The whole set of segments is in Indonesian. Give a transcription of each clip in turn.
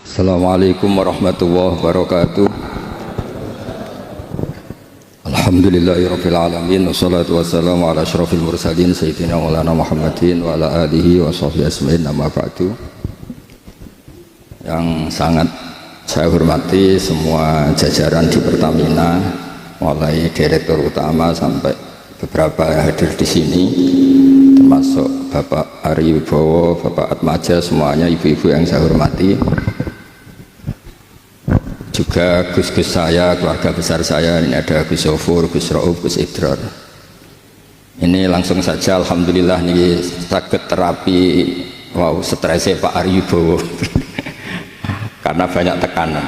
Assalamualaikum warahmatullahi wabarakatuh. Alhamdulillahirabbil alamin wassalatu wassalamu ala asyrofil mursalin sayyidina maulana Muhammadin wa ala alihi wa sahbihi ajmain, amma ba'du. Yang sangat saya hormati semua jajaran di Pertamina, mulai direktur utama sampai beberapa yang hadir di sini, termasuk Bapak Ari Wibowo, Bapak Atmaja, semuanya ibu-ibu yang saya hormati. Juga gus-gus saya, keluarga besar saya, ini ada Gus Sofur, Gus Rauf, Gus Idrar. Ini langsung saja, alhamdulillah ini sakit terapi, wow, stresnya Pak Ari Wibowo karena banyak tekanan.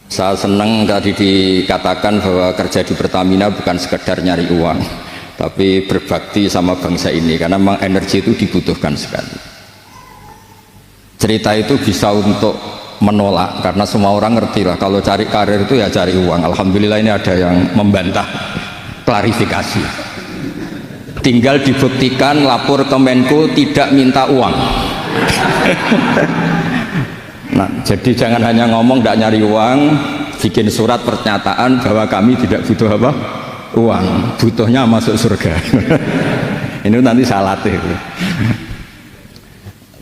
Saya senang tadi dikatakan bahwa kerja di Pertamina bukan sekedar nyari uang, tapi berbakti sama bangsa ini, karena memang energi itu dibutuhkan sekali. Cerita itu bisa untuk menolak, karena semua orang ngerti lah kalau cari karir itu ya cari uang. Alhamdulillah ini ada yang membantah, klarifikasi, tinggal dibuktikan lapor ke Menko tidak minta uang. Nah, jadi jangan hanya ngomong tidak nyari uang, bikin surat pernyataan bahwa kami tidak butuh apa? Uang, butuhnya masuk surga. Ini nanti saya latih.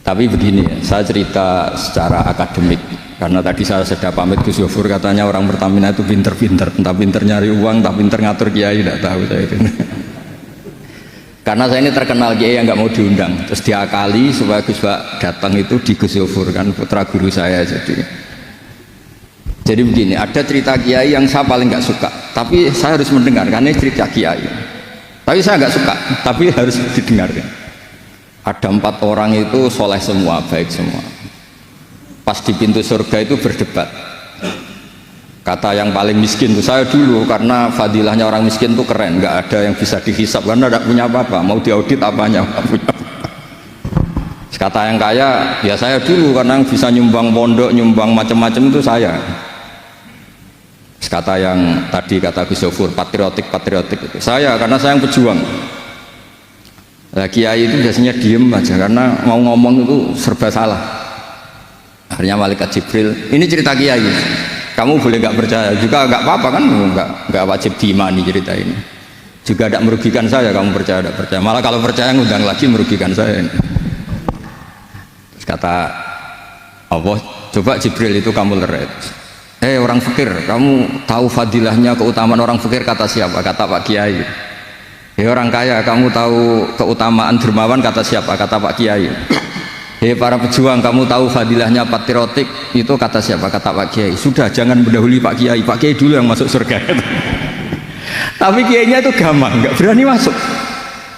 Tapi begini, saya cerita secara akademik, karena tadi saya sudah pamit Gus Sofur, katanya orang Pertamina itu pinter-pinter, entah pinter nyari uang, entah pinter ngatur kiai, tidak tahu saya itu. Karena saya ini terkenal kiai yang nggak mau diundang, terus diakali supaya Gus Pak datang itu di Gus Sofur, kan putra guru saya. Jadi begini, ada cerita kiai yang saya paling nggak suka, tapi saya harus mendengar karena ini cerita kiai. Tapi saya nggak suka, tapi harus didengarkan. Ada 4 orang itu soleh semua, baik semua. Pas di pintu surga itu berdebat. Kata yang paling miskin itu saya dulu, karena fadilahnya orang miskin itu keren, nggak ada yang bisa dihisap karena tidak punya apa-apa, mau diaudit apanya, nggak punya apa-apa. Kata yang kaya, ya saya dulu, karena yang bisa nyumbang pondok, nyumbang macam-macam itu saya. Kata yang tadi kata Gus Sofur, patriotik itu saya, karena saya yang pejuang. Nah, kiai itu biasanya diem aja karena mau ngomong itu serba salah. Akhirnya malaikat Jibril, ini cerita kiai, kamu boleh nggak percaya juga nggak apa-apa kan, nggak wajib diimani cerita ini, juga tidak merugikan saya, kamu percaya tidak percaya, malah kalau percaya ngundang lagi merugikan saya. Terus kata Allah, coba Jibril itu kamu leret, orang fakir, kamu tahu fadilahnya, keutamaan orang fakir kata siapa? Kata Pak Kiai. Orang kaya, kamu tahu keutamaan dermawan kata siapa? Kata Pak Kiai. Para pejuang, kamu tahu fadilahnya patriotik itu kata siapa? Kata Pak Kiai. Sudah, jangan mendahului Pak Kiai, Pak Kiai dulu yang masuk surga. Tapi kiainya itu gampang, nggak berani masuk.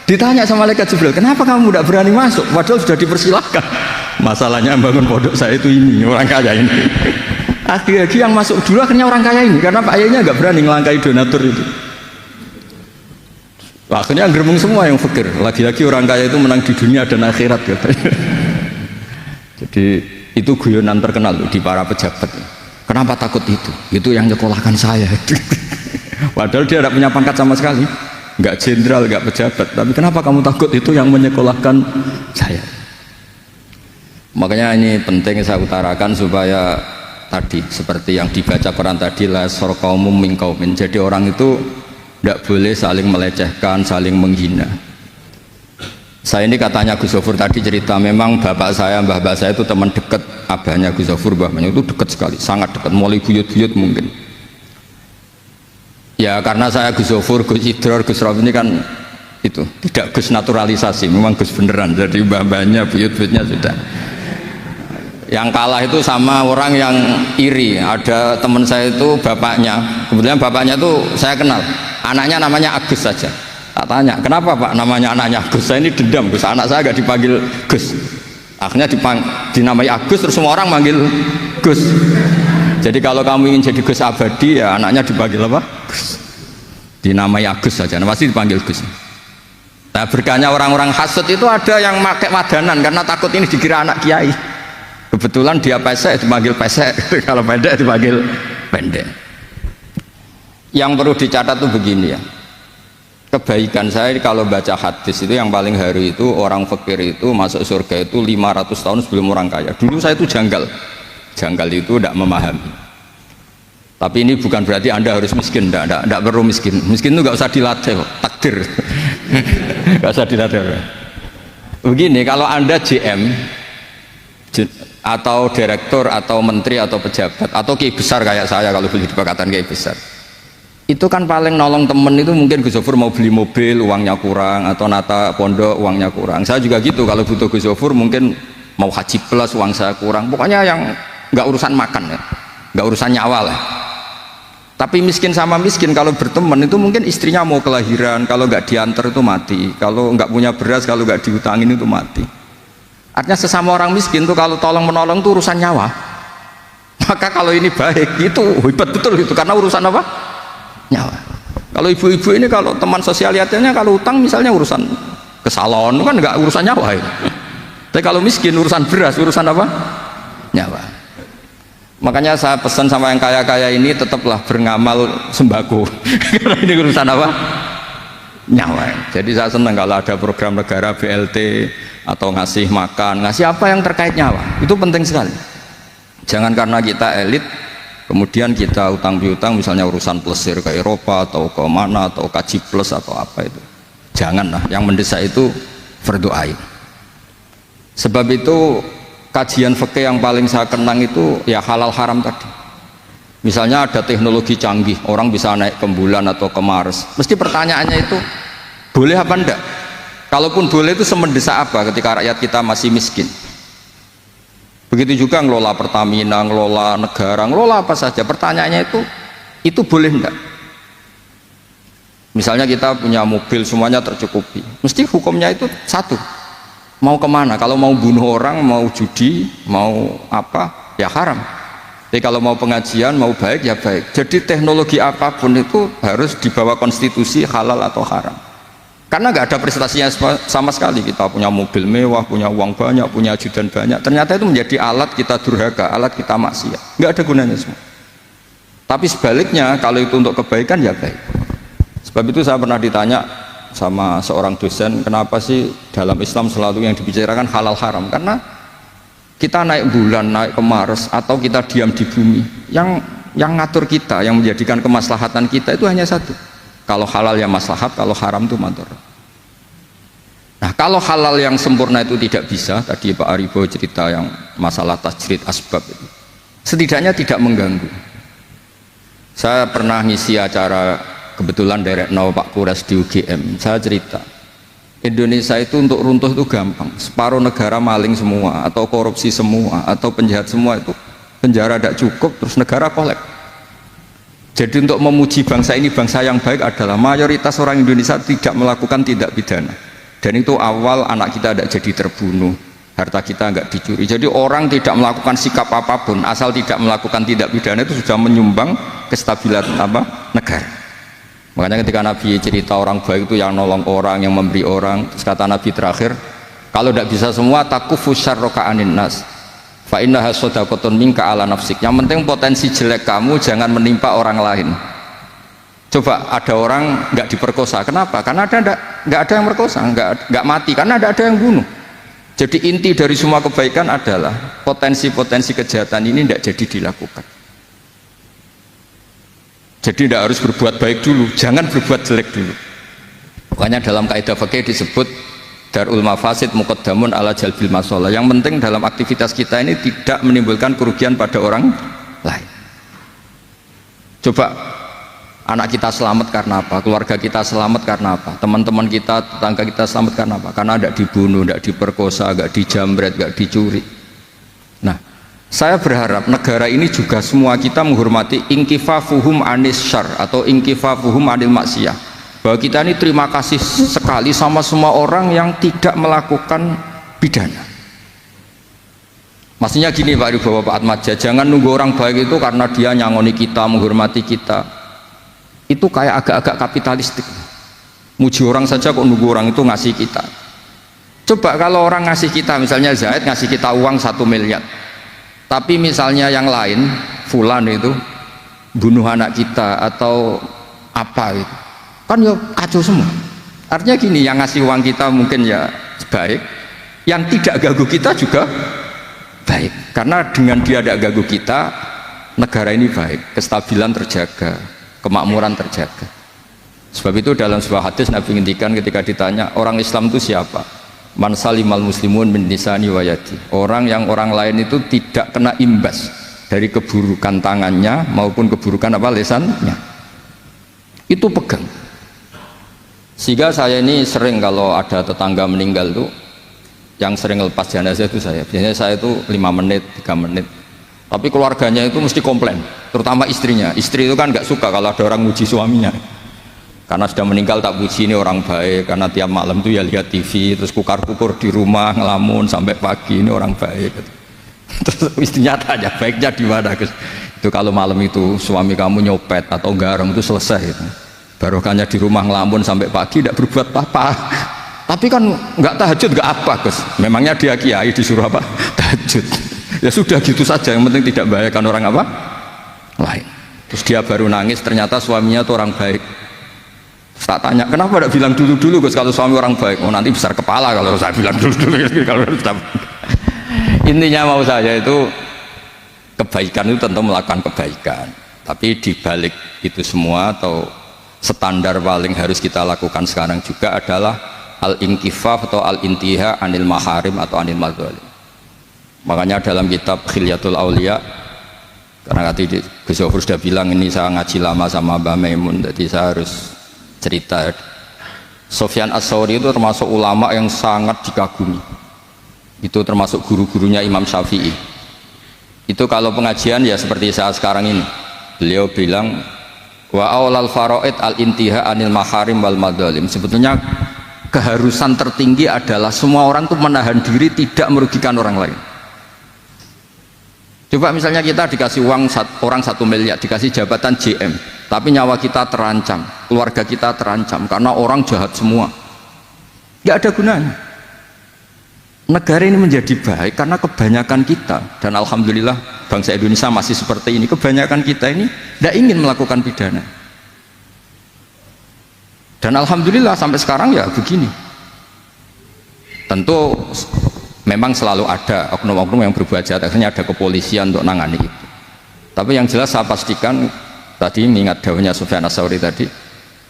Ditanya sama malaikat Jibril, kenapa kamu nggak berani masuk? Padahal sudah dipersilahkan. Masalahnya bangun pondok saya itu ini, orang kaya ini. Akhirnya yang masuk dulu akhirnya orang kaya ini, karena Pak Kiainya nggak berani ngelangkai donatur itu. Akhirnya geremeng semua yang fakir, lagi-lagi orang kaya itu menang di dunia dan akhirat katanya. Jadi itu guyonan terkenal di para pejabat. Kenapa takut itu? Itu yang nyekolahkan saya. Padahal dia tidak punya pangkat sama sekali, nggak jenderal, nggak pejabat. Tapi kenapa kamu takut? Itu yang menyekolahkan saya. Makanya ini penting saya utarakan supaya tadi seperti yang dibaca Quran tadi, la sorqaumum min qaumin. Jadi orang itu tidak boleh saling melecehkan, saling menghina. Saya ini katanya Gus Sofur tadi cerita, memang bapak saya, mbah saya itu teman dekat abahnya Gus Sofur, mbahnya itu dekat sekali, sangat dekat, mulai buyut-buyut mungkin. Ya karena saya Gus Sofur, Gus Idrar, Gus Rauf ini kan itu tidak Gus naturalisasi, memang Gus beneran, jadi mbah-mbahnya, buyut-buyutnya sudah. Yang kalah itu sama orang yang iri. Ada teman saya itu bapaknya, kebetulan bapaknya itu saya kenal, anaknya namanya Agus saja. Tak tanya, kenapa Pak namanya anaknya Agus? Saya ini dendam, Gus, anak saya agak dipanggil Gus. Akhirnya dinamai Agus, terus semua orang manggil Gus. Jadi kalau kamu ingin jadi Gus abadi, ya anaknya dipanggil apa? Gus. Dinamai Agus saja, pasti dipanggil Gus. Nah berkahnya orang-orang hasud itu ada yang pakai wadanan karena takut ini dikira anak kiai. Kebetulan dia pesek dipanggil pesek, kalau pendek dipanggil pendek. Yang perlu dicatat tuh begini ya, kebaikan saya kalau baca hadis itu yang paling haru itu orang fakir itu masuk surga itu 500 tahun sebelum orang kaya. Dulu saya itu janggal, janggal itu tidak memahami. Tapi ini bukan berarti Anda harus miskin, tidak perlu miskin. Miskin itu nggak usah dilatih, takdir. Nggak usah dilatih. Begini, kalau Anda JM atau direktur atau menteri atau pejabat atau kiai besar kayak saya, kalau beli di Pakatan kiai besar, itu kan paling nolong temen itu mungkin Gus Zofur mau beli mobil uangnya kurang, atau nata pondok uangnya kurang. Saya juga gitu, kalau butuh Gus Zofur mungkin mau haji plus uang saya kurang, pokoknya yang nggak urusan makan ya, nggak urusan nyawa lah. Tapi miskin sama miskin kalau berteman itu mungkin istrinya mau kelahiran, kalau nggak diantar itu mati, kalau nggak punya beras, kalau nggak diutangin itu mati. Artinya sesama orang miskin tuh kalau tolong menolong itu urusan nyawa. Maka kalau ini baik itu hebat betul itu, karena urusan apa? Nyawa. Kalau ibu-ibu ini kalau teman sosialitinya kalau utang misalnya urusan ke salon kan nggak urusan nyawa ya. Tapi kalau miskin urusan beras, urusan apa? Nyawa. Makanya saya pesan sama yang kaya-kaya ini tetaplah beramal sembako. Karena ini urusan apa? Nyawa. Jadi saya senang kalau ada program negara BLT atau ngasih makan, ngasih apa yang terkait nyawa. Itu penting sekali. Jangan karena kita elit kemudian kita utang piutang misalnya urusan plesir ke Eropa atau ke mana atau kaji plus atau apa itu. Janganlah. Yang mendesak itu fardhu ain. Sebab itu kajian fikih yang paling saya kenang itu ya halal haram tadi. Misalnya ada teknologi canggih, orang bisa naik ke bulan atau ke Mars, mesti pertanyaannya itu boleh apa enggak? Kalaupun boleh itu semendesak apa ketika rakyat kita masih miskin? Begitu juga ngelola Pertamina, ngelola negara, ngelola apa saja, pertanyaannya itu boleh enggak? Misalnya kita punya mobil semuanya tercukupi, mesti hukumnya itu satu, mau kemana? Kalau mau bunuh orang, mau judi, mau apa, ya haram. Tapi kalau mau pengajian, mau baik, ya baik. Jadi teknologi apapun itu harus dibawa konstitusi halal atau haram. Karena nggak ada prestasinya sama sekali. Kita punya mobil mewah, punya uang banyak, punya ajudan banyak. Ternyata itu menjadi alat kita durhaka, alat kita maksiat. Nggak ada gunanya semua. Tapi sebaliknya, kalau itu untuk kebaikan, ya baik. Sebab itu saya pernah ditanya sama seorang dosen, kenapa sih dalam Islam selalu yang dibicarakan halal haram? Karena kita naik bulan, naik ke Mars, atau kita diam di bumi, yang ngatur kita, yang menjadikan kemaslahatan kita itu hanya satu. Kalau halal ya maslahat, kalau haram itu madharat. Nah, kalau halal yang sempurna itu tidak bisa, tadi Pak Aribo cerita yang masalah tajrid asbab itu, setidaknya tidak mengganggu. Saya pernah ngisi acara kebetulan derek Pak Kures di UGM, saya cerita Indonesia itu untuk runtuh itu gampang, separuh negara maling semua atau korupsi semua atau penjahat semua, itu penjara tidak cukup terus negara kolek. Jadi untuk memuji bangsa ini bangsa yang baik adalah mayoritas orang Indonesia tidak melakukan tindak pidana, dan itu awal anak kita tidak jadi terbunuh, harta kita nggak dicuri. Jadi orang tidak melakukan sikap apapun asal tidak melakukan tindak pidana itu sudah menyumbang kestabilan negara. Makanya ketika Nabi cerita orang baik itu yang nolong orang, yang memberi orang, terus kata Nabi terakhir, kalau tidak bisa semua takufu syarroka anin nas fa innaha shadaqatun minka ala nafsik. Yang penting potensi jelek kamu jangan menimpa orang lain. Coba ada orang nggak diperkosa, kenapa? Karena nggak ada yang merkosa, nggak mati karena ada yang bunuh. Jadi inti dari semua kebaikan adalah potensi-potensi kejahatan ini tidak jadi dilakukan. Jadi tidak harus berbuat baik dulu, jangan berbuat jelek dulu. Makanya dalam kaidah fikih disebut darul mafasid muqaddamun ala jalbil masalah. Yang penting dalam aktivitas kita ini tidak menimbulkan kerugian pada orang lain. Coba anak kita selamat karena apa? Keluarga kita selamat karena apa? Teman-teman kita, tetangga kita selamat karena apa? Karena tidak dibunuh, tidak diperkosa, tidak dijamret, tidak dicuri. Nah, saya berharap negara ini juga semua kita menghormati inkifafuhum anis syar atau inkifafuhum anil maksiyah, bahwa kita ini terima kasih sekali sama semua orang yang tidak melakukan pidana. Maksudnya gini Pak Ridho, Pak Atmaja, jangan nunggu orang baik itu karena dia nyangoni kita, menghormati kita. Itu kayak agak-agak kapitalistik, muji orang saja kok nunggu orang itu ngasih kita. Coba kalau orang ngasih kita, misalnya Zaid ngasih kita uang 1 miliar, tapi misalnya yang lain fulan itu bunuh anak kita atau apa itu, kan ya kacau semua. Artinya gini, yang ngasih uang kita mungkin ya baik, yang tidak ganggu kita juga baik. Karena dengan dia tidak ganggu kita, negara ini baik, kestabilan terjaga, kemakmuran terjaga. Sebab itu dalam sebuah hadis Nabi ngendikan ketika ditanya orang Islam itu siapa? Man salimal muslimun min lisani wa yadi. Orang yang orang lain itu tidak kena imbas dari keburukan tangannya maupun keburukan apa lisannya. Itu pegang. Sehingga saya ini sering kalau ada tetangga meninggal tuh yang sering lepas jenazah itu saya. Biasanya saya itu 5 menit, 3 menit. Tapi keluarganya itu mesti komplain, terutama istrinya. Istri itu kan nggak suka kalau ada orang muji suaminya. Karena sudah meninggal tak puji ini orang baik, karena tiap malam tuh ya lihat TV, terus kukar-kukur di rumah ngelamun sampai pagi ini orang baik. Terus istrinya tanya baiknya di mana? Itu kalau malam itu suami kamu nyopet atau garong itu selesai. Itu. Barokahnya di rumah ngelamun sampai pagi tidak berbuat apa-apa. Tapi kan nggak tahajud nggak apa Gus. Memangnya dia kiai disuruh apa? Tahajud. Ya sudah gitu saja. Yang penting tidak membahayakan orang apa? Lain. Terus dia baru nangis. Ternyata suaminya itu orang baik. Terus tak tanya kenapa tidak bilang dulu Gus kalau suami orang baik. Oh nanti besar kepala kalau saya bilang dulu. Intinya mau saya itu kebaikan itu tentu melakukan kebaikan. Tapi dibalik itu semua atau standar paling harus kita lakukan sekarang juga adalah al-inkifaf atau al-intiha anil maharim atau anil madzalim. Makanya dalam kitab Khilyatul Aulia, karena tadi Gus Yofur sudah bilang ini saya ngaji lama sama Mbah Maimun, jadi saya harus cerita. Sufyan As-Tsauri itu termasuk ulama yang sangat dikagumi. Itu termasuk guru-gurunya Imam Syafi'i. Itu kalau pengajian ya seperti saya sekarang ini. Beliau bilang wa aulal faraid al-intiha anil maharim wal madzalim. Sebetulnya keharusan tertinggi adalah semua orang tuh menahan diri tidak merugikan orang lain. Coba misalnya kita dikasih uang orang 1 miliar, dikasih jabatan JM, tapi nyawa kita terancam, keluarga kita terancam karena orang jahat semua. Nggak ada gunanya. Negara ini menjadi baik karena kebanyakan kita, dan alhamdulillah bangsa Indonesia masih seperti ini. Kebanyakan kita ini tidak ingin melakukan pidana, dan alhamdulillah sampai sekarang ya begini. Tentu memang selalu ada oknum-oknum yang berbuat jahat, akhirnya ada kepolisian untuk nangani itu. Tapi yang jelas saya pastikan, tadi mengingat dawuhnya Sufyan As-Tsauri tadi,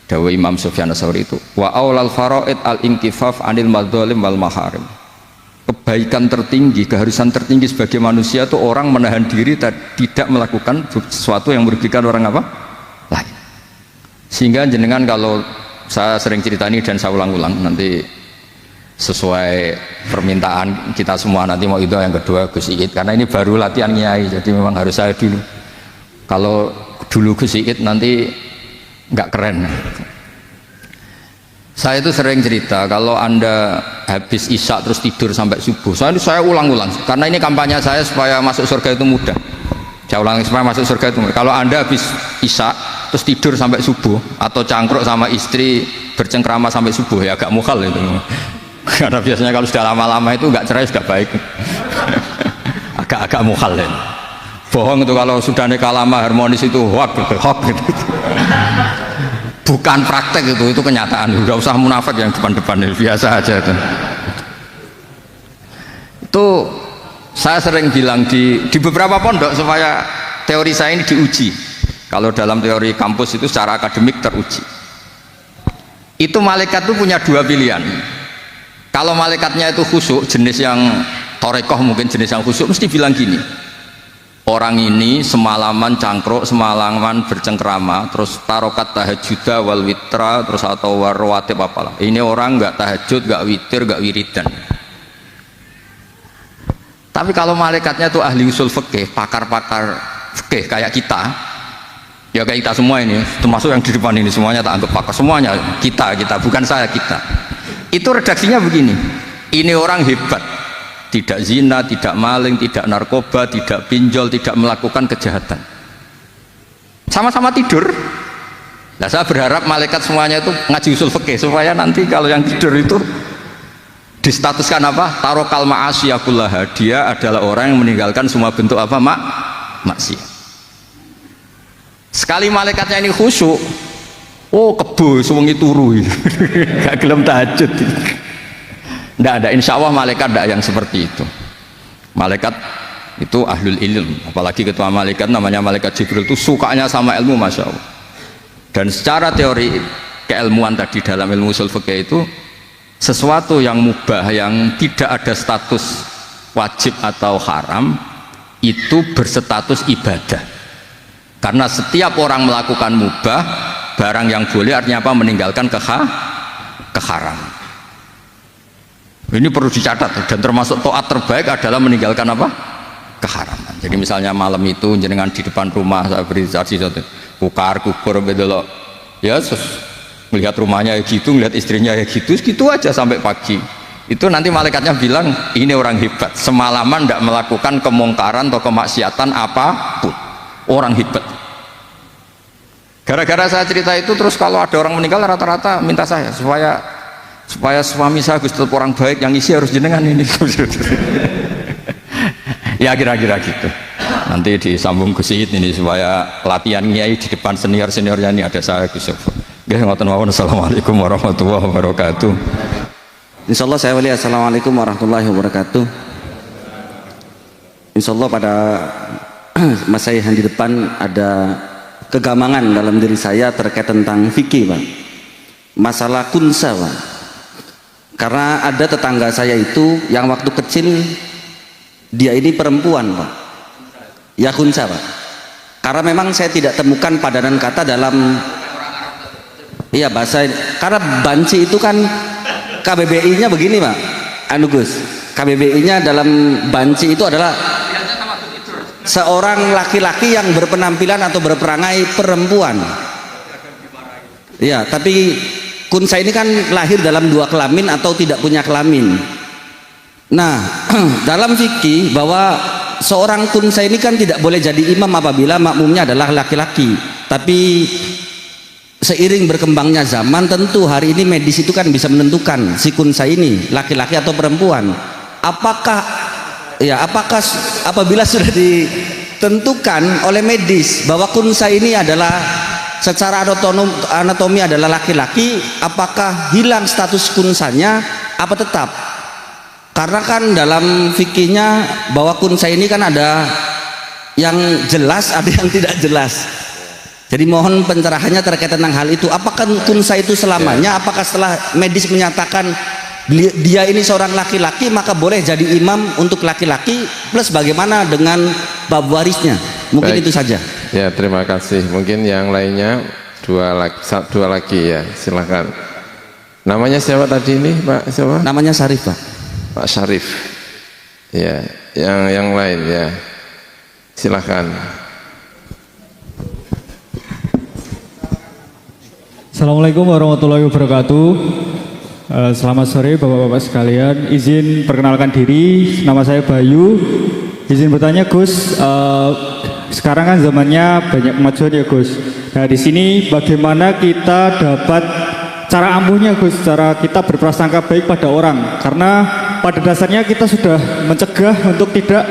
dawuh Imam Sufyan As-Tsauri itu wa aulal faraid al-inkifaf anil madzalim wal maharim. Kebaikan tertinggi, keharusan tertinggi sebagai manusia itu orang menahan diri tidak melakukan sesuatu yang merugikan orang apa? Lain. Sehingga jenengan kalau saya sering cerita ini dan saya ulang-ulang nanti sesuai permintaan kita semua nanti mau itu yang kedua Gus Iit, karena ini baru latihan nyai jadi memang harus saya dulu. Kalau dulu Gus Iit nanti nggak keren. Saya itu sering cerita kalau Anda habis isya terus tidur sampai subuh. Saya ulang-ulang karena ini kampanye saya supaya masuk surga itu mudah. Saya ulang supaya masuk surga itu mudah. Kalau Anda habis isya terus tidur sampai subuh atau cangkruk sama istri bercengkrama sampai subuh ya agak mukhal itu. Karena biasanya kalau sudah lama-lama itu nggak cerai sudah baik. Agak-agak mukhal ya. Bohong itu kalau sudah nikah lama harmonis itu hoak gitu. Bukan praktek itu kenyataan. Udah usah munafik yang depan-depan biasa aja itu. Itu saya sering bilang di beberapa pondok supaya teori saya ini diuji. Kalau dalam teori kampus itu secara akademik teruji. Itu malaikat itu punya 2 pilihan. Kalau malaikatnya itu khusyuk, jenis yang torekoh mungkin jenis yang khusyuk, mesti bilang gini, orang ini semalaman cangkruk, semalaman bercengkrama, terus tarokat tahajjuda wal witra, terus atau warwatib apalah. Ini orang nggak tahajud, nggak witir, nggak wiridan. Tapi kalau malaikatnya tuh ahli usul fikih, pakar-pakar fikih kayak kita, ya kayak kita semua ini, termasuk yang di depan ini semuanya tak anggap pakar, semuanya kita bukan saya kita. Itu redaksinya begini, ini orang hebat, tidak zina, tidak maling, tidak narkoba, tidak pinjol, tidak melakukan kejahatan, sama-sama tidur. Nah saya berharap malaikat semuanya itu ngaji usul fikih supaya nanti kalau yang tidur itu distatuskan apa? Tarokal ma'asyiyakullaha, dia adalah orang yang meninggalkan semua bentuk apa? Maksiat. Sekali malaikatnya ini khusyuk, oh kebo sewengi turu gak gelem tahajud. Tidak ada, insya Allah malaikat tidak yang seperti itu. Malaikat itu ahlul ilm. Apalagi ketua malaikat namanya malaikat Jibril itu sukanya sama ilmu, masya Allah. Dan secara teori keilmuan tadi dalam ilmu usul fikih itu sesuatu yang mubah, yang tidak ada status wajib atau haram, itu berstatus ibadah. Karena setiap orang melakukan mubah, barang yang boleh artinya apa? Meninggalkan keharaman. Ini perlu dicatat, dan termasuk taat terbaik adalah meninggalkan apa? Keharaman. Jadi misalnya malam itu jenengan di depan rumah, saya beri saksi kukar kubur bedelok, ya melihat rumahnya gitu, melihat istrinya ya gitu aja sampai pagi. Itu nanti malaikatnya bilang ini orang hebat, semalaman tidak melakukan kemungkaran atau kemaksiatan apapun, orang hebat. Gara-gara saya cerita itu, terus kalau ada orang meninggal rata-rata minta saya supaya suami saya Gus tetap orang baik, yang isi harus jenengan ini. Ya kira-kira gitu. Nanti disambung Gus Syed ini supaya latihan nyai di depan senior-seniornya ini ada saya Gus Syed. Assalamualaikum warahmatullahi wabarakatuh. Insyaallah saya wali. Assalamualaikum warahmatullahi wabarakatuh. Insyaallah pada masa yang di depan ada kegamangan dalam diri saya terkait tentang fikih, Pak. Masalah kunsa, Pak. Karena ada tetangga saya itu yang waktu kecil dia ini perempuan, Pak. Ya kunsa, Pak. Karena memang saya tidak temukan padanan kata dalam bahasa, karena banci itu kan KBBI-nya begini, Pak. Gus, KBBI-nya dalam banci itu adalah seorang laki-laki yang berpenampilan atau berperangai perempuan. Ya, tapi kunsa ini kan lahir dalam dua kelamin atau tidak punya kelamin. Nah, dalam fikih bahwa seorang kunsa ini kan tidak boleh jadi imam apabila makmumnya adalah laki-laki. Tapi seiring berkembangnya zaman, tentu hari ini medis itu kan bisa menentukan si kunsa ini laki-laki atau perempuan. Apakah apabila sudah ditentukan oleh medis bahwa kunsa ini adalah secara anatomi adalah laki-laki, apakah hilang status kunsanya apa tetap? Karena kan dalam fikihnya bahwa kunsa ini kan ada yang jelas, ada yang tidak jelas. Jadi mohon pencerahannya terkait tentang hal itu. Apakah kunsa itu selamanya? Apakah setelah medis menyatakan dia ini seorang laki-laki maka boleh jadi imam untuk laki-laki, plus bagaimana dengan bab warisnya? Mungkin baik, itu saja. Ya, terima kasih. Mungkin yang lainnya dua lagi ya, silakan. Namanya siapa tadi ini, Pak? Siapa? Namanya Syarif, Pak. Pak Syarif. Ya, yang lain ya. Silakan. Assalamualaikum warahmatullahi wabarakatuh. Selamat sore Bapak-Bapak sekalian. Izin perkenalkan diri, nama saya Bayu. Izin bertanya Gus, sekarang kan zamannya banyak kemajuan ya Gus. Nah di sini bagaimana kita dapat cara ampuhnya Gus, cara kita berprasangka baik pada orang? Karena pada dasarnya kita sudah mencegah untuk tidak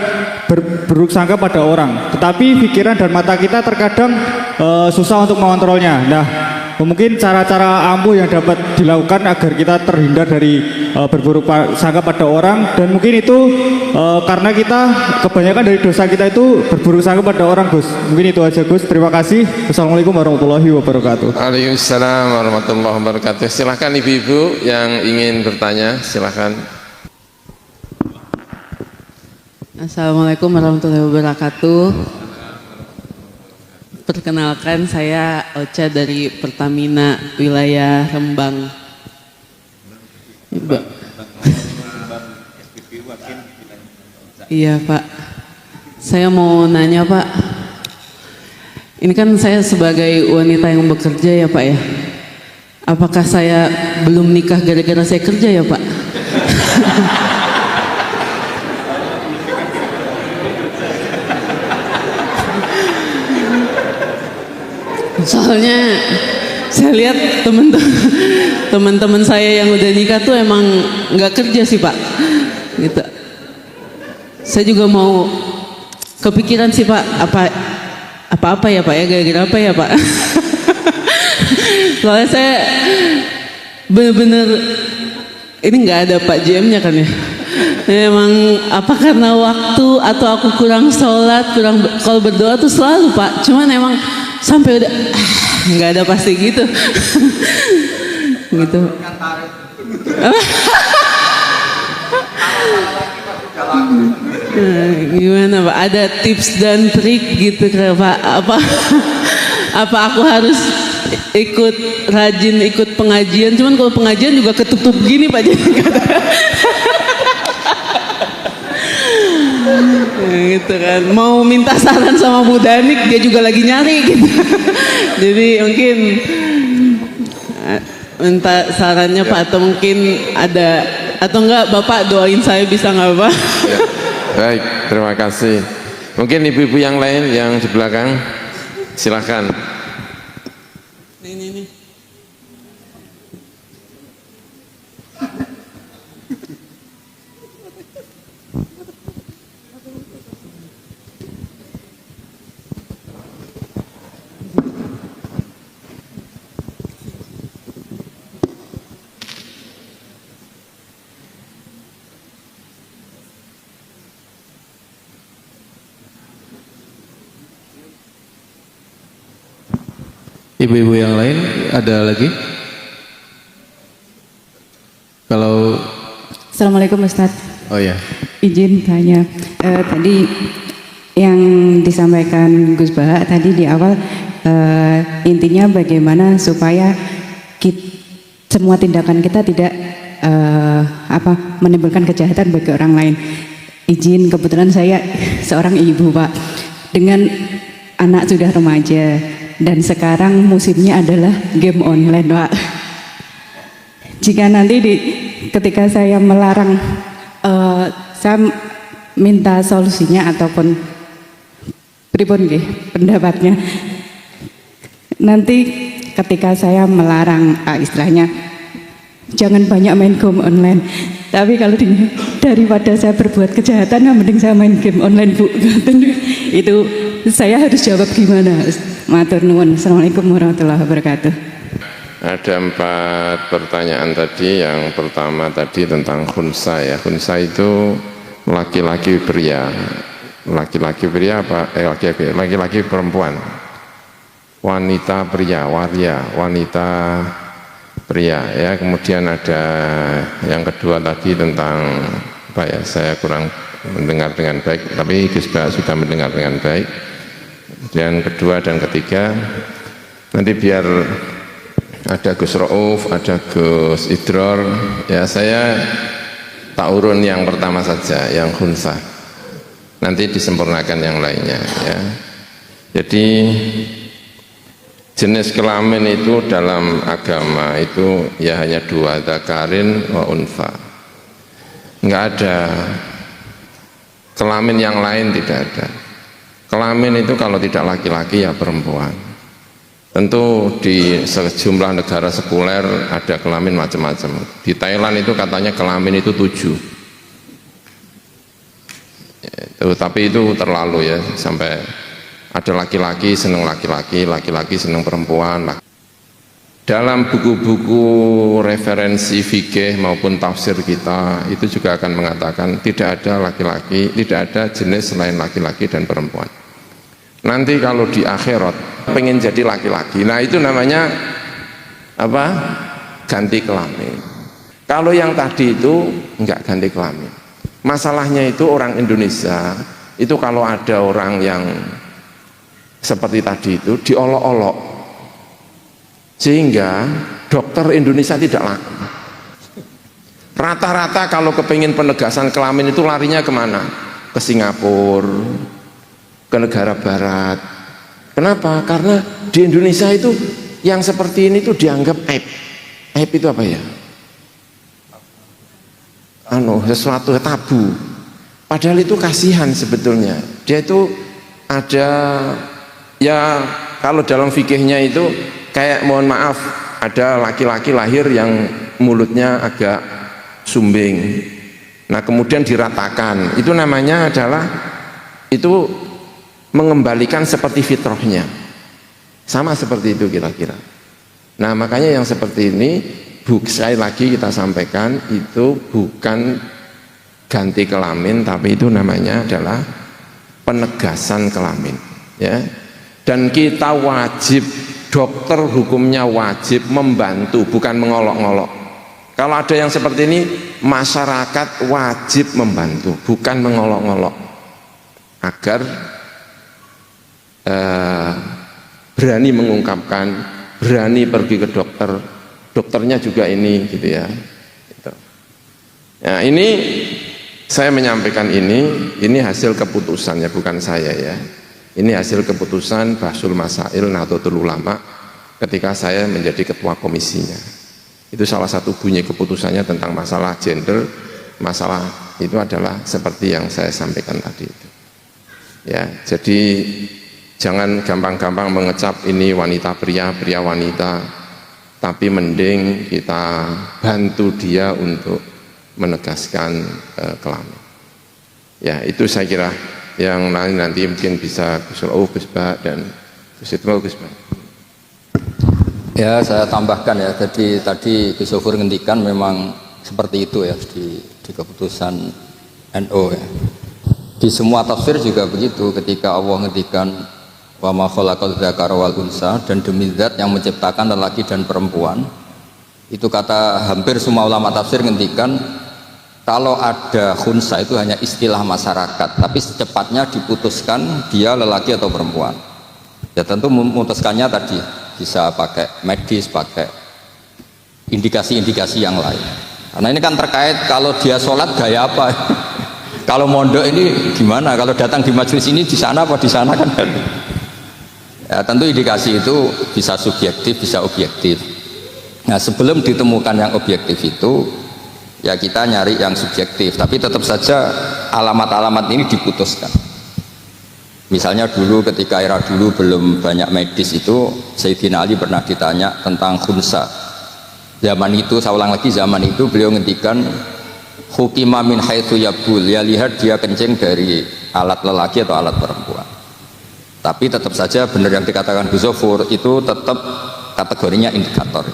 berburuk sangka pada orang, tetapi pikiran dan mata kita terkadang susah untuk mengontrolnya. Nah, mungkin cara-cara ampuh yang dapat dilakukan agar kita terhindar dari berburuk sangka pada orang, dan mungkin itu karena kita kebanyakan dari dosa kita itu berburuk sangka pada orang Gus. Mungkin itu aja Gus, terima kasih. Wassalamualaikum warahmatullahi wabarakatuh. Waalaikumsalam warahmatullahi wabarakatuh. Silahkan ibu-ibu yang ingin bertanya, silahkan. Assalamualaikum warahmatullahi wabarakatuh. Perkenalkan, saya Ocha dari Pertamina wilayah Rembang. Iya Pak, saya mau nanya Pak. Ini kan saya sebagai wanita yang bekerja ya Pak ya. Apakah saya belum nikah gara-gara saya kerja ya Pak? Soalnya saya lihat teman-teman saya yang udah nikah tuh emang nggak kerja sih Pak, gitu. Saya juga mau kepikiran sih Pak, apa ya Pak ya, gara-gara apa ya Pak? Soalnya saya bener-bener ini nggak ada Pak JM-nya kan ya. Memang apa karena waktu atau aku kurang sholat, kalau berdoa tuh selalu Pak. Cuman emang sampai udah nggak ada pasti gitu. Gitu. Gimana Pak? Ada tips dan trik gitu Pak? Apa aku harus rajin ikut pengajian? Cuman kalau pengajian juga ketutup gini Pak, jadi gitu kan. Mau minta saran sama Bu Danik, dia juga lagi nyari gitu. Jadi mungkin minta sarannya Pak, atau mungkin ada, atau enggak Bapak doain saya bisa nggak Pak? Ya. Baik, terima kasih. Mungkin ibu-ibu yang lain yang di belakang, silakan. Ini. Ibu-ibu yang lain ada lagi? Kalau Assalamualaikum Ustaz. oh ya, Izin tanya, tadi yang disampaikan Gus Baha tadi di awal, intinya bagaimana supaya semua tindakan kita tidak menimbulkan kejahatan bagi orang lain. Izin, kebetulan saya seorang ibu Pak, dengan anak sudah remaja dan sekarang musimnya adalah game online Pak. Jika nanti ketika saya melarang, saya minta solusinya ataupun pripun nggih pendapatnya. Nanti ketika saya melarang, istilahnya jangan banyak main game online. Tapi kalau daripada saya berbuat kejahatan, mending saya main game online Bu. Itu saya harus jawab gimana? Matur nuwun. Assalamualaikum warahmatullahi wabarakatuh. Ada 4 pertanyaan tadi. Yang pertama tadi tentang khunsa ya. Khunsa itu laki-laki pria. Laki-laki pria apa? Laki-laki perempuan. Wanita pria, waria, wanita pria ya. Kemudian ada yang kedua tadi tentang apa ya? Saya kurang mendengar dengan baik, tapi Gus Baha sudah mendengar dengan baik. Dan kedua dan ketiga nanti biar ada Gus Rauf, ada Gus Idror ya, saya tak urun yang pertama saja, yang khunsa, nanti disempurnakan yang lainnya ya. Jadi jenis kelamin itu dalam agama itu ya hanya 2, dzakarin wa unfa, nggak ada kelamin yang lain, tidak ada. Kelamin itu kalau tidak laki-laki ya perempuan. Tentu di sejumlah negara sekuler ada kelamin macam-macam. Di Thailand itu katanya kelamin itu 7. Tapi itu terlalu ya, sampai ada laki-laki senang laki-laki, laki-laki senang perempuan. Dalam buku-buku referensi fikih maupun tafsir kita itu juga akan mengatakan tidak ada laki-laki, tidak ada jenis selain laki-laki dan perempuan. Nanti kalau di akhirat pengen jadi laki-laki, nah itu namanya apa? Ganti kelamin. Kalau yang tadi itu enggak ganti kelamin. Masalahnya itu orang Indonesia itu kalau ada orang yang seperti tadi itu diolok-olok, sehingga dokter Indonesia tidak laku. Rata-rata kalau kepingin penegasan kelamin itu larinya kemana? Ke Singapura, ke negara barat. Kenapa? Karena di Indonesia itu yang seperti ini itu dianggap aib. Aib itu apa ya? Sesuatu tabu. Padahal itu kasihan sebetulnya. Dia itu ada ya, kalau dalam fikihnya itu kayak, mohon maaf, ada laki-laki lahir yang mulutnya agak sumbing. Nah kemudian diratakan, itu namanya adalah itu mengembalikan seperti fitrahnya. Sama seperti itu kira-kira. Nah makanya yang seperti ini, sekali lagi kita sampaikan, itu bukan ganti kelamin, tapi itu namanya adalah penegasan kelamin, ya. Dan kita wajib, dokter hukumnya wajib membantu, bukan mengolok-ngolok. Kalau ada yang seperti ini, masyarakat wajib membantu, bukan mengolok-ngolok, agar berani mengungkapkan, berani pergi ke dokter, dokternya juga ini, gitu ya. Gitu. Nah, ini saya menyampaikan ini hasil keputusannya, bukan saya ya. Ini hasil keputusan Bahsul Masail Nahdlatul Ulama ketika saya menjadi ketua komisinya. Itu salah satu bunyi keputusannya tentang masalah gender, masalah itu adalah seperti yang saya sampaikan tadi itu. Ya, jadi jangan gampang-gampang mengecap ini wanita pria, pria wanita, tapi mending kita bantu dia untuk menegaskan kelamin. Ya, itu saya kira yang nanti mungkin bisa Gus Ba dan Gus Itmal. Gus Ba. Ya, saya tambahkan ya. Jadi tadi Gus Sofur ngendikan memang seperti itu ya di keputusan NU ya. Di semua tafsir juga begitu, ketika Allah ngendikan wa ma khalaqal dzakara wal unsa, dan demi zat yang menciptakan lelaki dan perempuan, itu kata hampir semua ulama tafsir ngendikan kalau ada khunsa itu hanya istilah masyarakat, tapi secepatnya diputuskan dia lelaki atau perempuan. Ya tentu memutuskannya tadi bisa pakai medis, pakai indikasi-indikasi yang lain. Karena ini kan terkait kalau dia sholat gaya apa. Kalau mondok ini gimana? Kalau datang di majelis ini di sana apa di sana kan? Ya, tentu indikasi itu bisa subjektif, bisa objektif. Nah, sebelum ditemukan yang objektif itu, ya kita nyari yang subjektif. Tapi tetap saja alamat-alamat ini diputuskan. Misalnya dulu ketika era dulu belum banyak medis itu, Sayyidina Ali pernah ditanya tentang khunsa. Zaman itu, saya ulang lagi, zaman itu beliau ngendikan hukima min haitsu yabul, ya lihat dia kencing dari alat lelaki atau alat perempuan. Tapi tetap saja benar yang dikatakan Gus Sofur, itu tetap kategorinya indikator.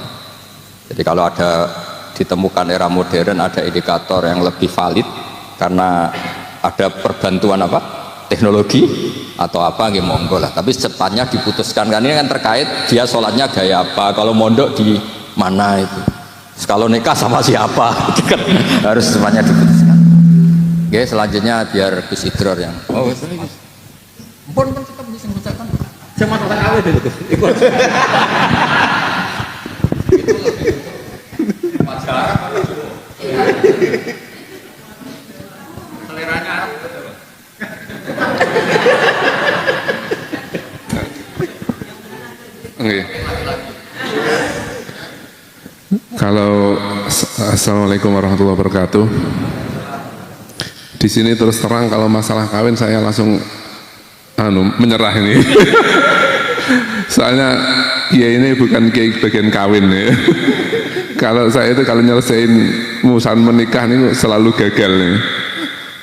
Jadi kalau ada ditemukan era modern, ada indikator yang lebih valid karena ada perbantuan apa teknologi atau apa, nggih monggo lah. Tapi secepatnya diputuskan, kan ini kan terkait dia sholatnya gaya apa, kalau mondok di mana itu, kalau nikah sama siapa, harus semuanya diputuskan. Oke, selanjutnya biar Gus Idror yang pun tetap bisa mengucapkan saya mau tak awet dulu ikut itu masyarakat seleranya Arab betul. Okay. Kalau Assalamualaikum warahmatullahi wabarakatuh. Di sini terus terang kalau masalah kawin saya langsung menyerah ini. Soalnya ya ini bukan bagian kawin ya. Kalau saya itu kalau nyelesain urusan menikah ini selalu gagal nih.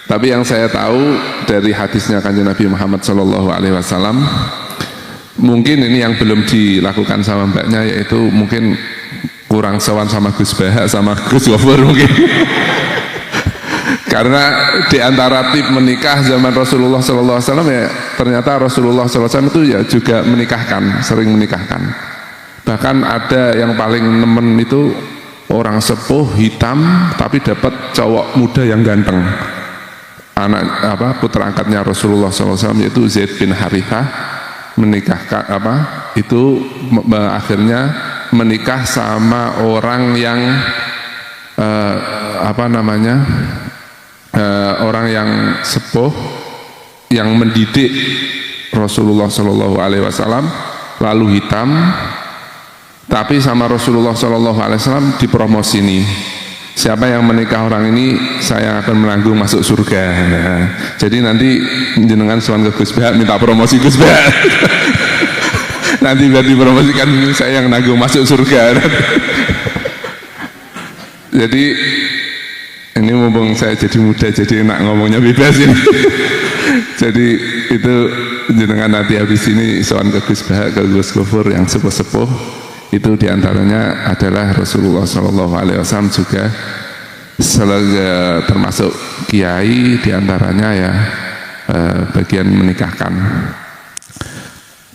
Tapi yang saya tahu dari hadisnya Kanjeng Nabi Muhammad SAW, mungkin ini yang belum dilakukan sama mbaknya, yaitu mungkin kurang sowan sama Gus Bahak sama Gus Gofur mungkin. Karena di antara tip menikah zaman Rasulullah SAW ya ternyata Rasulullah SAW itu ya juga menikahkan, sering menikahkan. Bahkan ada yang paling nemen itu orang sepuh hitam tapi dapat cowok muda yang ganteng. Anak putra angkatnya Rasulullah SAW yaitu Zaid bin Harithah menikahkan itu akhirnya menikah sama orang yang orang yang sepuh yang mendidik Rasulullah SAW, lalu hitam, tapi sama Rasulullah SAW dipromosi nih. Siapa yang menikah orang ini, saya akan menanggung masuk surga. Nah, jadi nanti jenengan sowan ke Gus Bahak minta promosi Gus Bahak. Nanti biar dipromosikan saya yang nanggung masuk surga. Jadi ini mumpung saya jadi muda jadi enak ngomongnya bebas ini. Jadi itu jenengan nanti habis ini sowan ke Gus Bahak, ke Gus Gofur yang sepuh-sepuh, itu diantaranya adalah Rasulullah SAW juga termasuk kiai diantaranya ya bagian menikahkan.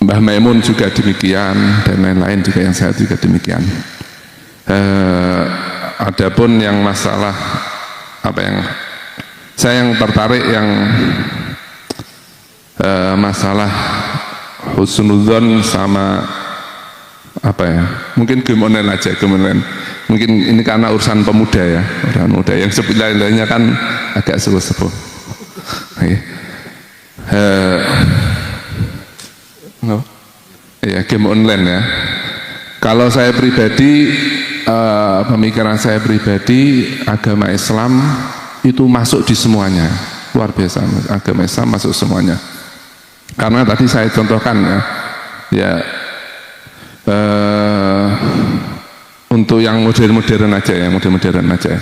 Mbah Maimun juga demikian dan lain-lain juga yang saya juga demikian. Adapun yang masalah apa yang saya yang tertarik yang masalah husnudzon sama apa ya, mungkin game online aja, game online. Mungkin ini karena urusan pemuda ya, orang muda yang lainnya kan agak sepuh-sepuh. Ya game online ya. Kalau saya pribadi, pemikiran saya pribadi, agama Islam itu masuk di semuanya, luar biasa. Agama Islam masuk semuanya. Karena tadi saya contohkan ya, untuk yang modern-modern aja ya, modern-modern aja.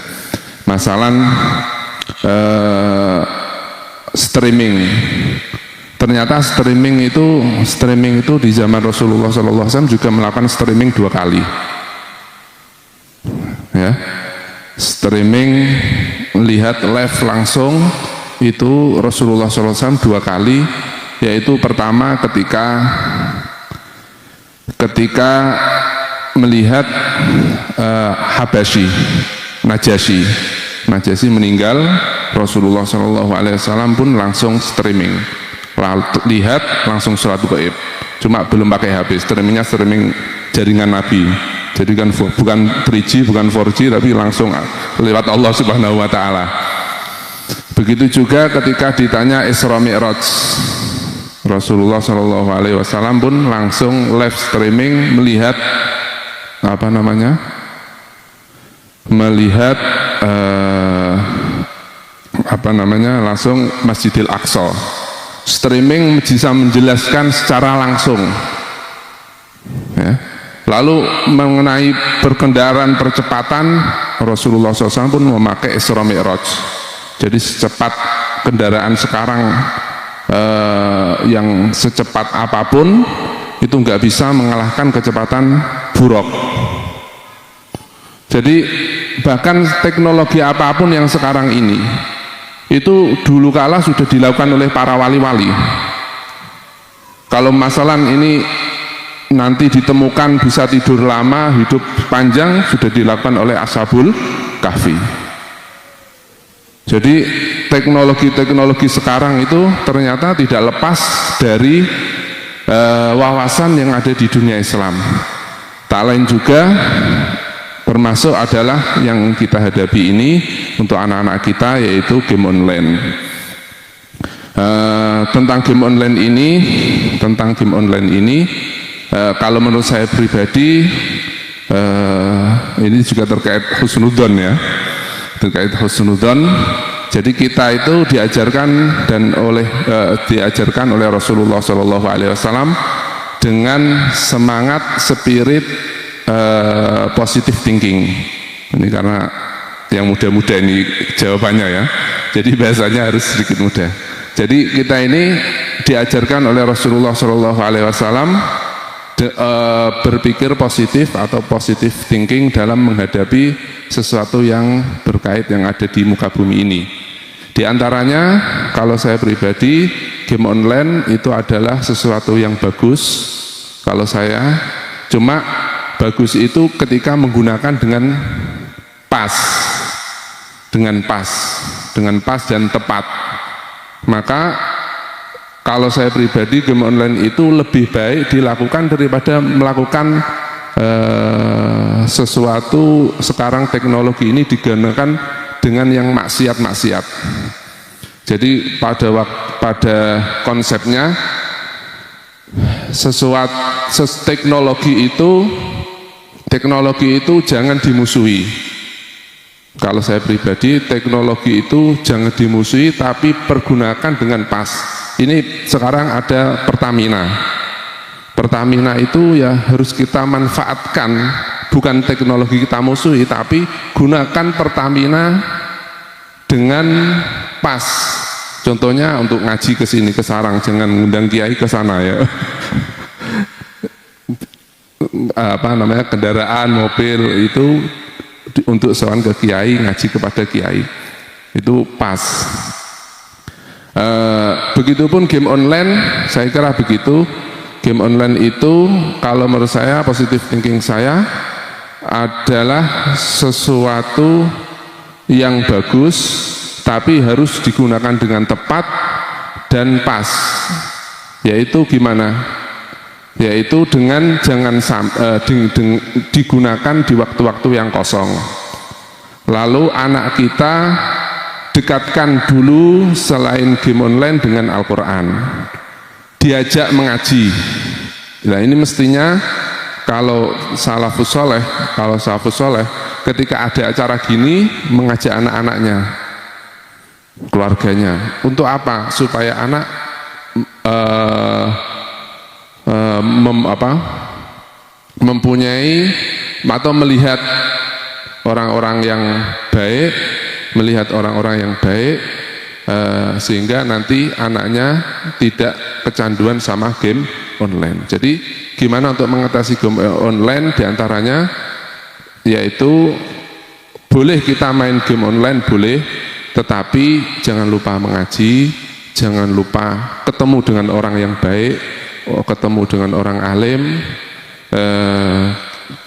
Masalah streaming. Ternyata streaming itu di zaman Rasulullah SAW juga melakukan streaming 2 kali. Ya, streaming lihat live langsung itu Rasulullah SAW 2 kali, yaitu pertama ketika melihat Najasyi meninggal, Rasulullah SAW pun langsung streaming, lihat langsung sholat gaib. Cuma belum pakai HP, streamingnya streaming jaringan Nabi. Jadi kan bukan 3G, bukan 4G, tapi langsung lewat Allah Subhanahu Wa Taala. Begitu juga ketika ditanya Isra Mi'raj, Rasulullah SAW pun langsung live streaming melihat langsung Masjidil Aqsa. Streaming bisa menjelaskan secara langsung ya. Lalu mengenai perkendaraan percepatan, Rasulullah SAW pun memakai Isra Mi'raj. Jadi secepat kendaraan sekarang yang secepat apapun itu nggak bisa mengalahkan kecepatan buruk. Jadi bahkan teknologi apapun yang sekarang ini itu dulu kala sudah dilakukan oleh para wali-wali. Kalau masalah ini nanti ditemukan bisa tidur lama, hidup panjang, sudah dilakukan oleh Ashabul Kahfi. Jadi teknologi-teknologi sekarang itu ternyata tidak lepas dari wawasan yang ada di dunia Islam. Tak lain juga termasuk adalah yang kita hadapi ini untuk anak-anak kita, yaitu game online. Tentang game online ini, kalau menurut saya pribadi, ini juga terkait husnudzon ya, terkait husnudzon. Jadi kita itu diajarkan oleh Rasulullah SAW dengan semangat, spirit positive thinking. Ini karena yang muda-muda ini jawabannya ya. Jadi bahasanya harus sedikit mudah. Jadi kita ini diajarkan oleh Rasulullah SAW berpikir positif atau positive thinking dalam menghadapi sesuatu yang berkait yang ada di muka bumi ini. Di antaranya, kalau saya pribadi, game online itu adalah sesuatu yang bagus. Kalau saya, cuma bagus itu ketika menggunakan dengan pas dan tepat. Maka kalau saya pribadi, game online itu lebih baik dilakukan daripada melakukan sesuatu. Sekarang teknologi ini digunakan dengan yang maksiat-maksiat. Jadi pada konsepnya teknologi itu jangan dimusuhi. Kalau saya pribadi, teknologi itu jangan dimusuhi, tapi pergunakan dengan pas. Ini sekarang ada Pertamina itu ya harus kita manfaatkan, bukan teknologi kita musuhi, tapi gunakan Pertamina dengan pas. Contohnya untuk ngaji ke sini, ke sarang, jangan ngundang kiai ke sana ya. Kendaraan, mobil itu untuk sowan ke kiai, ngaji kepada kiai. Itu pas. Begitupun game online, saya kira begitu. Game online itu kalau menurut saya, positive thinking saya adalah sesuatu yang bagus, tapi harus digunakan dengan tepat dan pas. Yaitu gimana? Yaitu dengan jangan digunakan di waktu-waktu yang kosong. Lalu anak kita dekatkan dulu selain game online dengan Al-Quran, diajak mengaji. Nah ini mestinya kalau salafus soleh ketika ada acara gini mengajak anak-anaknya, keluarganya. Untuk apa? Supaya anak mempunyai atau melihat orang-orang yang baik, sehingga nanti anaknya tidak kecanduan sama game online. Jadi gimana untuk mengatasi game online? Diantaranya yaitu boleh kita main game online, boleh, tetapi jangan lupa mengaji, jangan lupa ketemu dengan orang yang baik, ketemu dengan orang alim,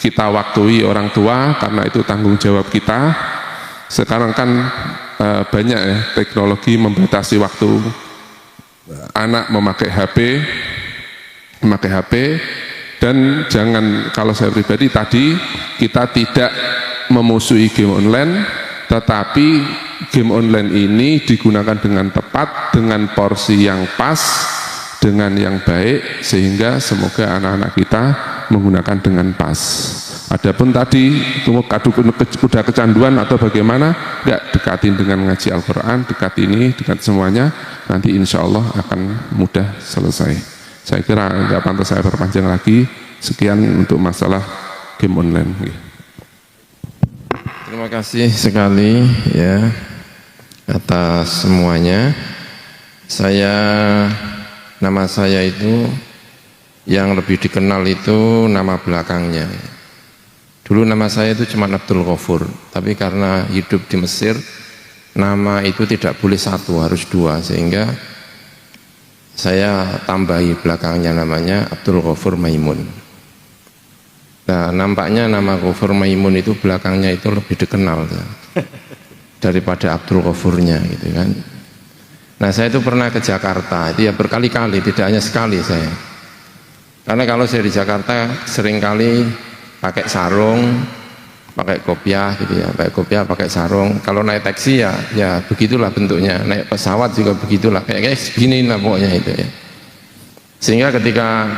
kita waktui orang tua karena itu tanggung jawab kita. Sekarang kan banyak ya teknologi membatasi waktu anak memakai HP, dan jangan, kalau saya pribadi tadi, kita tidak memusuhi game online, tetapi game online ini digunakan dengan tepat, dengan porsi yang pas, dengan yang baik, sehingga semoga anak-anak kita menggunakan dengan pas. Adapun tadi udah kecanduan atau bagaimana, enggak, dekatin dengan ngaji Al-Quran, dekat semuanya, nanti insya Allah akan mudah selesai. Saya kira enggak pantas saya perpanjang lagi. Sekian untuk masalah game online. Terima kasih sekali ya atas semuanya. Nama saya itu yang lebih dikenal itu nama belakangnya. Dulu nama saya itu cuma Abdul Ghafur, tapi karena hidup di Mesir, nama itu tidak boleh satu, harus dua, sehingga saya tambahi belakangnya namanya Abdul Ghafur Maimun. Nah, nampaknya nama Ghafur Maimun itu belakangnya itu lebih dikenal daripada Abdul Ghafurnya gitu kan. Nah, saya itu pernah ke Jakarta, itu ya berkali-kali, tidak hanya sekali saya. Karena kalau saya di Jakarta seringkali pakai sarung, pakai kopiah gitu ya, pakai sarung. Kalau naik taksi ya begitulah bentuknya, naik pesawat juga begitulah, kayak segini lah pokoknya itu ya. Sehingga ketika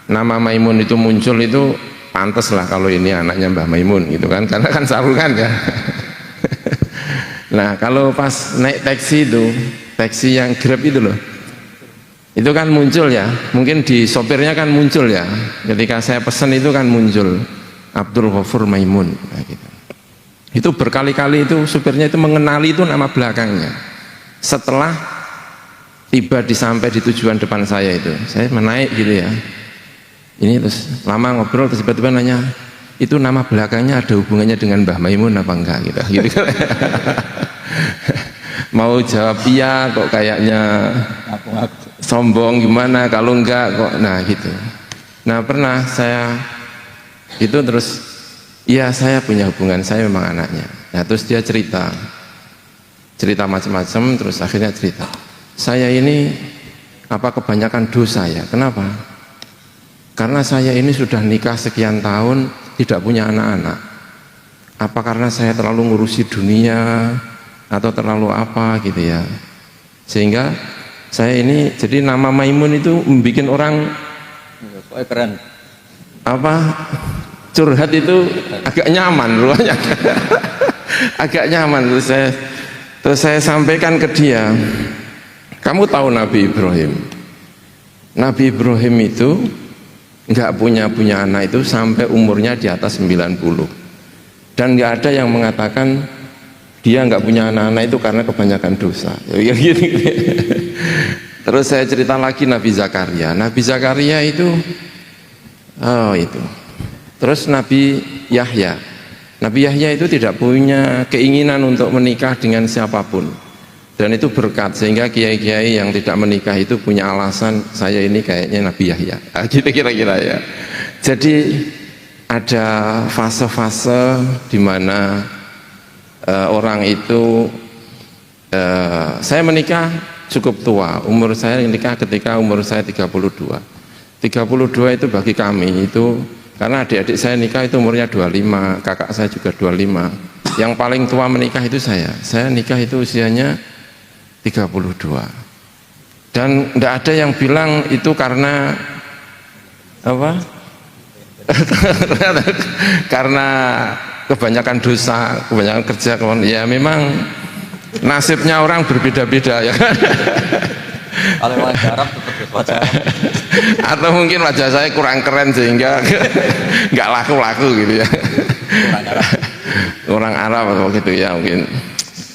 nama Maimun itu muncul itu pantas lah kalau ini anaknya Mbah Maimun gitu kan, karena kan sarungan ya. Nah kalau pas naik taksi itu, taksi yang Grab itu loh, itu kan muncul ya, mungkin di sopirnya kan muncul ya, ketika saya pesan itu kan muncul Abdul Ghafur Maimun. Nah, gitu. Itu berkali-kali itu supirnya itu mengenali itu nama belakangnya. Setelah tiba sampai di tujuan depan saya itu, saya menaik gitu ya, ini terus lama ngobrol, terus tiba-tiba nanya, itu nama belakangnya ada hubungannya dengan Mbah Maimun apa enggak gitu kan. Mau jawab iya kok kayaknya sombong gimana, kalau enggak kok, nah gitu. Nah pernah saya itu terus, iya saya punya hubungan, saya memang anaknya. Nah terus dia cerita macam-macam, terus akhirnya cerita, saya ini kebanyakan dosa ya, kenapa? Karena saya ini sudah nikah sekian tahun tidak punya anak-anak. Apa karena saya terlalu ngurusi dunia atau terlalu apa gitu ya, sehingga saya ini, jadi nama Maimun itu membuat orang keren, curhat itu agak nyaman rupanya. Agak nyaman. Terus saya sampaikan ke dia, kamu tahu Nabi Ibrahim? Nabi Ibrahim itu nggak punya anak itu sampai umurnya di atas 90, dan nggak ada yang mengatakan dia nggak punya anak-anak itu karena kebanyakan dosa. Ya, gini. Terus saya cerita lagi Nabi Zakaria itu, itu. Terus Nabi Yahya Nabi Yahya itu tidak punya keinginan untuk menikah dengan siapapun, dan itu berkat sehingga kiai-kiai yang tidak menikah itu punya alasan, saya ini kayaknya Nabi Yahya, gitu kira-kira ya. Jadi ada fase-fase di mana orang itu saya menikah cukup tua, umur saya menikah ketika umur saya 32 itu bagi kami itu, karena adik-adik saya nikah itu umurnya 25, kakak saya juga 25, yang paling tua menikah itu saya nikah itu usianya 32, dan tidak ada yang bilang itu karena apa karena kebanyakan dosa, kebanyakan kerja, ya memang nasibnya orang berbeda-beda ya kan. Kalau wajah Arab tetap wajah Arab. Atau mungkin wajah saya kurang keren sehingga nggak laku-laku gitu ya. Orang Arab atau gitu ya mungkin.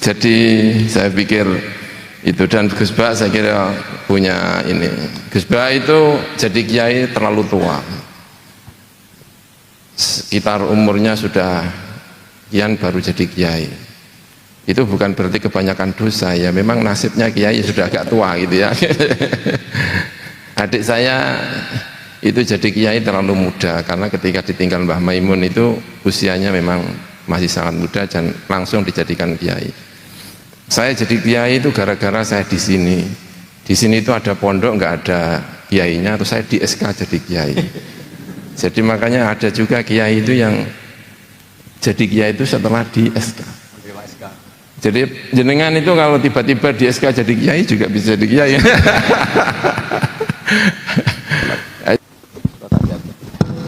Jadi saya pikir itu, dan Gus Ba saya kira punya ini. Gus Ba itu jadi kiai terlalu tua. Sekitar umurnya sudah kian baru jadi kiai. Itu bukan berarti kebanyakan dosa ya, memang nasibnya kiai sudah agak tua gitu ya. Adik saya itu jadi kiai terlalu muda, karena ketika ditinggal Mbah Maimun itu usianya memang masih sangat muda dan langsung dijadikan kiai. Saya jadi kiai itu gara-gara saya di sini. Di sini itu ada pondok nggak ada kiainya, terus saya di SK jadi kiai. Jadi makanya ada juga kiai itu yang jadi kiai itu setelah di SK. Jadi jenengan itu kalau tiba-tiba di SK jadi kiai juga bisa jadi kiai.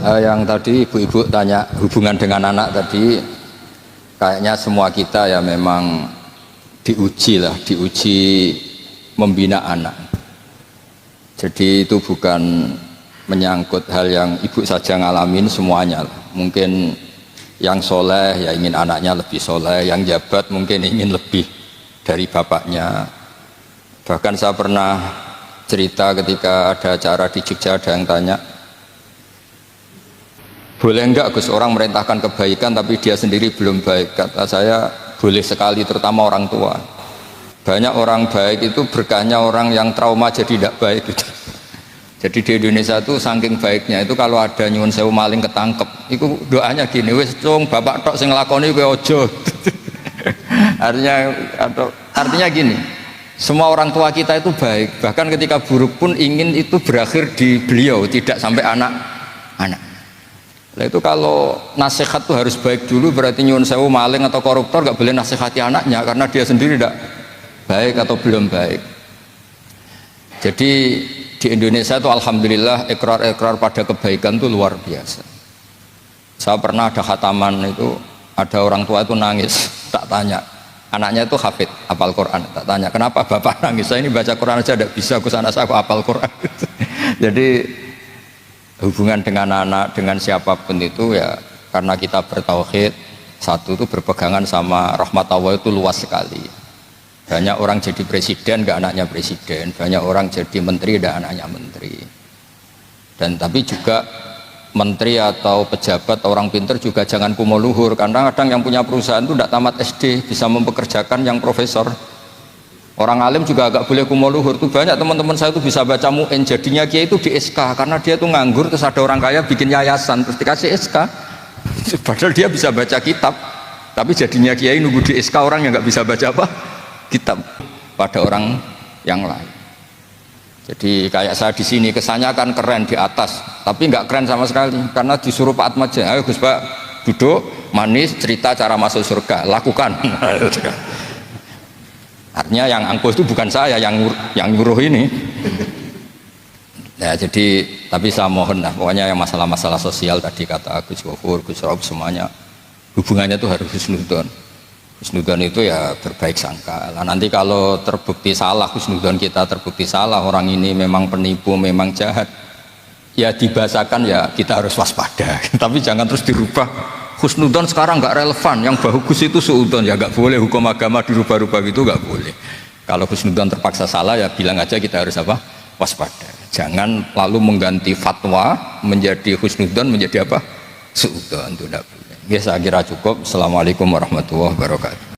Yang tadi ibu-ibu tanya hubungan dengan anak tadi, kayaknya semua kita ya memang diuji membina anak. Jadi itu bukan menyangkut hal yang ibu saja ngalamin, semuanya lah. Mungkin yang soleh ya ingin anaknya lebih soleh, yang jabat mungkin ingin lebih dari bapaknya. Bahkan saya pernah cerita ketika ada acara di Jogja, ada yang tanya, boleh enggak Gus orang merintahkan kebaikan tapi dia sendiri belum baik? Kata saya boleh sekali, terutama orang tua. Banyak orang baik itu berkahnya orang yang trauma jadi tidak baik gitu. Jadi di Indonesia itu saking baiknya itu kalau ada nyuwun sewu maling ketangkep, itu doanya gini, wis cung bapak tok sing nglakoni kowe aja. Artinya gini, semua orang tua kita itu baik, bahkan ketika buruk pun ingin itu berakhir di beliau, tidak sampai anak-anak. Nah itu kalau nasihat tuh harus baik dulu, berarti nyuwun sewu maling atau koruptor gak boleh nasihati anaknya karena dia sendiri tidak baik atau belum baik. Jadi di Indonesia itu alhamdulillah ikrar-ikrar pada kebaikan itu luar biasa. Saya pernah ada khataman itu, ada orang tua itu nangis, tak tanya, anaknya itu hafid, hafal Quran, tak tanya, kenapa bapak nangis? Saya ini baca Quran aja tidak bisa, aku anak saya aku hafal Quran. Jadi hubungan dengan anak, dengan siapapun itu ya karena kita bertauhid, satu itu berpegangan sama rahmat Allah itu luas sekali. Banyak orang jadi presiden gak anaknya presiden, banyak orang jadi menteri gak anaknya menteri. Dan tapi juga menteri atau pejabat orang pinter juga jangan kumo luhur, karena kadang yang punya perusahaan itu tidak tamat SD bisa mempekerjakan yang profesor. Orang alim juga agak boleh kumo luhur. Tuh banyak teman-teman saya itu bisa baca mu'in, jadinya kiai itu di SK karena dia tuh nganggur, terus ada orang kaya bikin yayasan terus dikasih SK. Padahal dia bisa baca kitab, tapi jadinya kiai nunggu di SK orang yang nggak bisa baca apa kitab pada orang yang lain. Jadi kayak saya di sini kesannya kan keren di atas, tapi nggak keren sama sekali karena disuruh Pak Atmaja, ayo Gus Pak duduk manis cerita cara masuk surga, lakukan. Artinya yang angkuh itu bukan saya, yang nyuruh ini. Ya jadi tapi saya mohon lah, pokoknya yang masalah-masalah sosial tadi kata Gus Gofur, Gus Rob semuanya hubungannya itu harus husnudon. Husnudon itu ya berbaik sangka. Nah, nanti kalau terbukti salah, husnudon kita terbukti salah, orang ini memang penipu, memang jahat, ya dibahasakan ya kita harus waspada. Tapi jangan terus dirubah. Husnudon sekarang nggak relevan, yang bagus itu suudon, ya nggak boleh, hukum agama dirubah-rubah itu nggak boleh. Kalau husnudon terpaksa salah ya bilang aja kita harus apa? Waspada. Jangan lalu mengganti fatwa menjadi husnudon menjadi apa? Suudon, itu tidak boleh. Ya, saya kira cukup. Assalamualaikum warahmatullahi wabarakatuh.